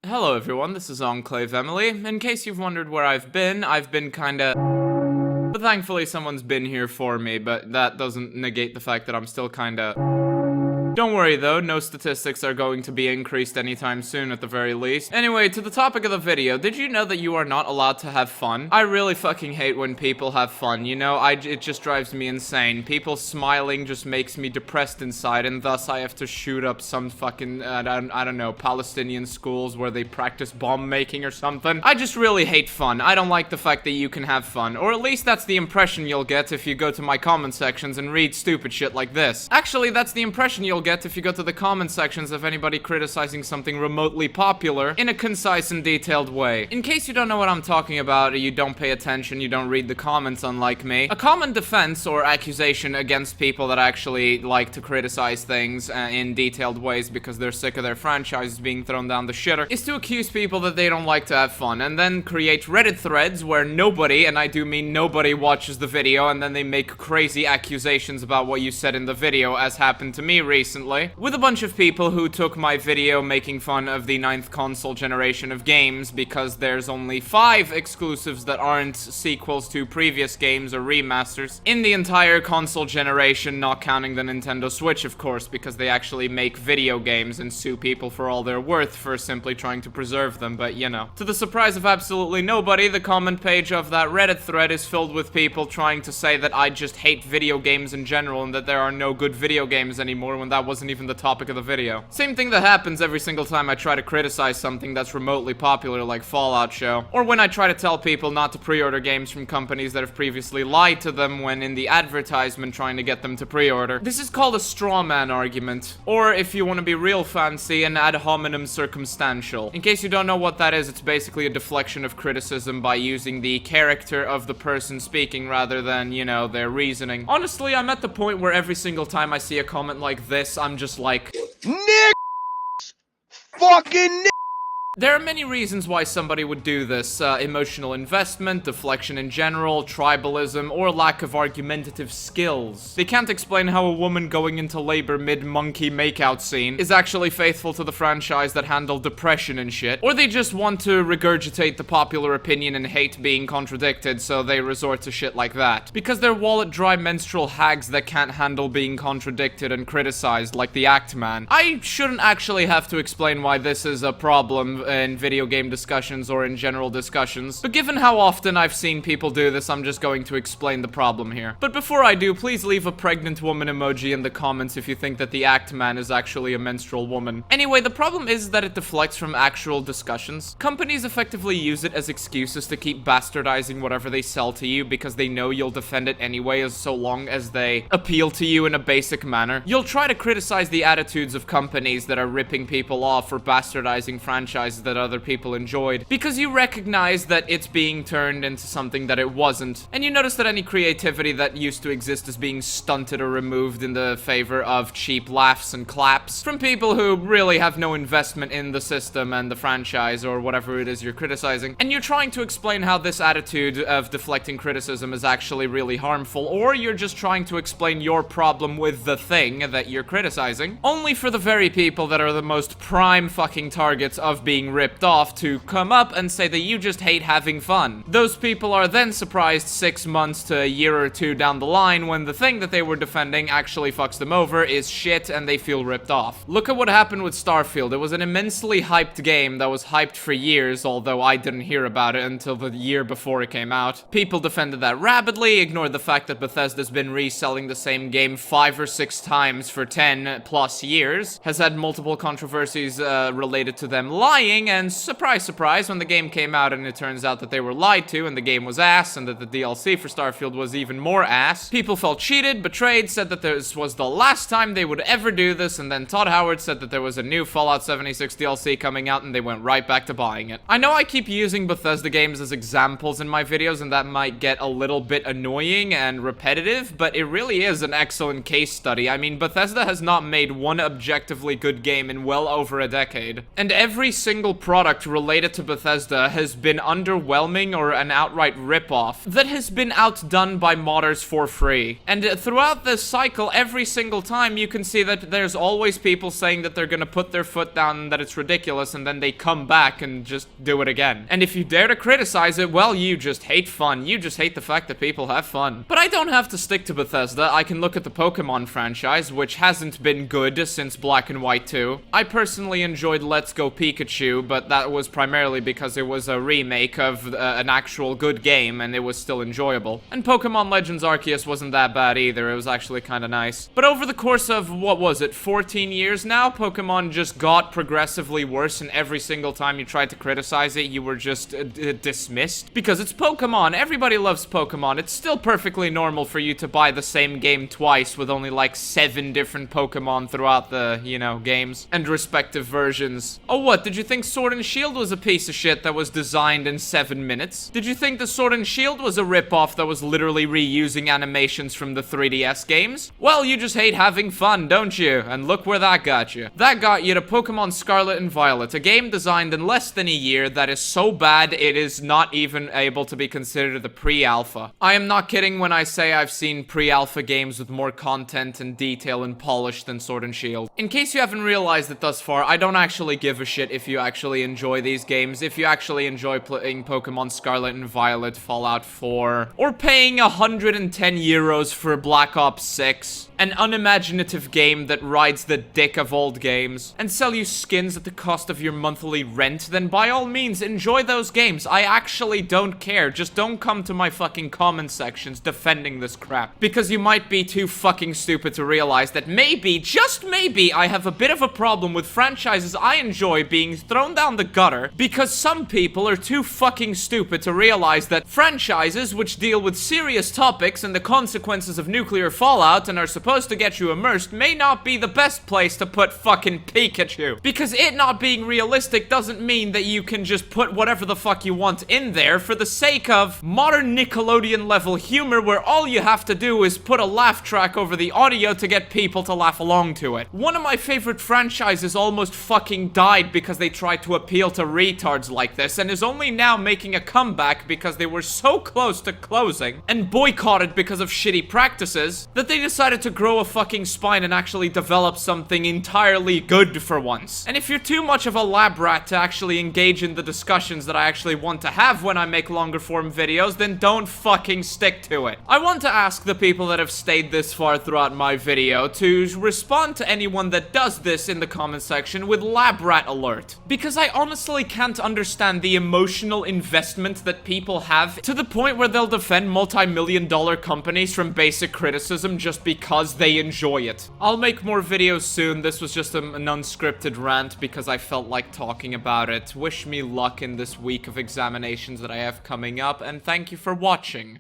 Hello everyone, this is Enclave Emily. In case you've wondered where I've been kinda... But thankfully someone's been here for me, but that doesn't negate the fact that I'm still kinda... Don't worry though, no statistics are going to be increased anytime soon at the very least. Anyway, to the topic of the video, did you know that you are not allowed to have fun? I really fucking hate when people have fun, you know? It just drives me insane. People smiling just makes me depressed inside, and thus I have to shoot up some fucking, I don't know, Palestinian schools where they practice bomb making or something. I just really hate fun. I don't like the fact that you can have fun, or at least that's the impression you'll get if you go to my comment sections and read stupid shit like this. Actually, that's the impression you'll get if you go to the comment sections of anybody criticizing something remotely popular in a concise and detailed way. In case you don't know what I'm talking about, or you don't pay attention, you don't read the comments unlike me, a common defense or accusation against people that actually like to criticize things in detailed ways because they're sick of their franchises being thrown down the shitter is to accuse people that they don't like to have fun, and then create Reddit threads where nobody, and I do mean nobody, watches the video, and then they make crazy accusations about what you said in the video, as happened to me recently, with a bunch of people who took my video making fun of the 9th console generation of games because there's only 5 exclusives that aren't sequels to previous games or remasters in the entire console generation, not counting the Nintendo Switch, of course, because they actually make video games and sue people for all they're worth for simply trying to preserve them, but you know. To the surprise of absolutely nobody, the comment page of that Reddit thread is filled with people trying to say that I just hate video games in general and that there are no good video games anymore when that wasn't even the topic of the video. Same thing that happens every single time I try to criticize something that's remotely popular like Fallout Show, or when I try to tell people not to pre-order games from companies that have previously lied to them when in the advertisement trying to get them to pre-order. This is called a straw man argument, or if you want to be real fancy, an ad hominem circumstantial. In case you don't know what that is, it's basically a deflection of criticism by using the character of the person speaking rather than, you know, their reasoning. Honestly, I'm at the point where every single time I see a comment like this, I'm just like, Nick! Fucking Nick! There are many reasons why somebody would do this. Emotional investment, deflection in general, tribalism, or lack of argumentative skills. They can't explain how a woman going into labor mid-monkey makeout scene is actually faithful to the franchise that handled depression and shit. Or they just want to regurgitate the popular opinion and hate being contradicted, so they resort to shit like that. Because they're wallet-dry menstrual hags that can't handle being contradicted and criticized like the Act Man. I shouldn't actually have to explain why this is a problem in video game discussions or in general discussions, but given how often I've seen people do this, I'm just going to explain the problem here. But before I do, please leave a pregnant woman emoji in the comments if you think that the Act Man is actually a menstrual woman. Anyway, the problem is that it deflects from actual discussions. Companies effectively use it as excuses to keep bastardizing whatever they sell to you because they know you'll defend it anyway, as so long as they appeal to you in a basic manner. You'll try to criticize the attitudes of companies that are ripping people off for bastardizing franchises that other people enjoyed because you recognize that it's being turned into something that it wasn't, and you notice that any creativity that used to exist is being stunted or removed in the favor of cheap laughs and claps from people who really have no investment in the system and the franchise or whatever it is you're criticizing, and you're trying to explain how this attitude of deflecting criticism is actually really harmful, or you're just trying to explain your problem with the thing that you're criticizing, only for the very people that are the most prime fucking targets of being ripped off to come up and say that you just hate having fun. Those people are then surprised 6 months to a year or 2 down the line when the thing that they were defending actually fucks them over, is shit, and they feel ripped off. Look at what happened with Starfield. It was an immensely hyped game that was hyped for years, although I didn't hear about it until the year before it came out. People defended that rapidly, ignored the fact that Bethesda's been reselling the same game 5 or 6 times for 10 plus years, has had multiple controversies related to them lying, and surprise, surprise, when the game came out and it turns out that they were lied to and the game was ass and that the DLC for Starfield was even more ass, people felt cheated, betrayed, said that this was the last time they would ever do this, and then Todd Howard said that there was a new Fallout 76 DLC coming out and they went right back to buying it. I know I keep using Bethesda games as examples in my videos and that might get a little bit annoying and repetitive, but it really is an excellent case study. I mean, Bethesda has not made one objectively good game in well over a decade, and every single single product related to Bethesda has been underwhelming or an outright ripoff that has been outdone by modders for free. And throughout this cycle, every single time you can see that there's always people saying that they're gonna put their foot down and that it's ridiculous, and then they come back and just do it again. And if you dare to criticize it, well, you just hate fun. You just hate the fact that people have fun. But I don't have to stick to Bethesda. I can look at the Pokémon franchise, which hasn't been good since Black and White 2. I personally enjoyed Let's Go Pikachu, but that was primarily because it was a remake of an actual good game, and it was still enjoyable. And Pokemon Legends Arceus wasn't that bad either. It was actually kind of nice. But over the course of, what was it, 14 years now, Pokemon just got progressively worse, and every single time you tried to criticize it, you were just dismissed. Because it's Pokemon. Everybody loves Pokemon. It's still perfectly normal for you to buy the same game twice with only like 7 different Pokemon throughout the, you know, games and respective versions. Oh, what? Did you think Sword and Shield was a piece of shit that was designed in 7 minutes? Did you think the Sword and Shield was a ripoff that was literally reusing animations from the 3DS games? Well, you just hate having fun, don't you? And look where that got you. That got you to Pokemon Scarlet and Violet, a game designed in less than a year that is so bad it is not even able to be considered the pre-alpha. I am not kidding when I say I've seen pre-alpha games with more content and detail and polish than Sword and Shield. In case you haven't realized it thus far, I don't actually give a shit if you actually enjoy these games, if you actually enjoy playing Pokemon Scarlet and Violet, Fallout 4, or paying 110 euros for Black Ops 6, an unimaginative game that rides the dick of old games, and sell you skins at the cost of your monthly rent, then by all means enjoy those games. I actually don't care. Just don't come to my fucking comment sections defending this crap, because you might be too fucking stupid to realize that maybe, just maybe, I have a bit of a problem with franchises I enjoy being thrown down the gutter because some people are too fucking stupid to realize that franchises which deal with serious topics and the consequences of nuclear fallout and are supposed to get you immersed may not be the best place to put fucking Pikachu. Because it not being realistic doesn't mean that you can just put whatever the fuck you want in there for the sake of modern Nickelodeon level humor where all you have to do is put a laugh track over the audio to get people to laugh along to it. One of my favorite franchises almost fucking died because they tried to appeal to retards like this, and is only now making a comeback because they were so close to closing and boycotted because of shitty practices that they decided to grow a fucking spine and actually develop something entirely good for once. And if you're too much of a lab rat to actually engage in the discussions that I actually want to have when I make longer form videos, then don't fucking stick to it. I want to ask the people that have stayed this far throughout my video to respond to anyone that does this in the comment section with lab rat alert. Because I honestly can't understand the emotional investment that people have to the point where they'll defend multi-million-dollar companies from basic criticism just because they enjoy it. I'll make more videos soon. This was just an unscripted rant because I felt like talking about it. Wish me luck in this week of examinations that I have coming up, and thank you for watching.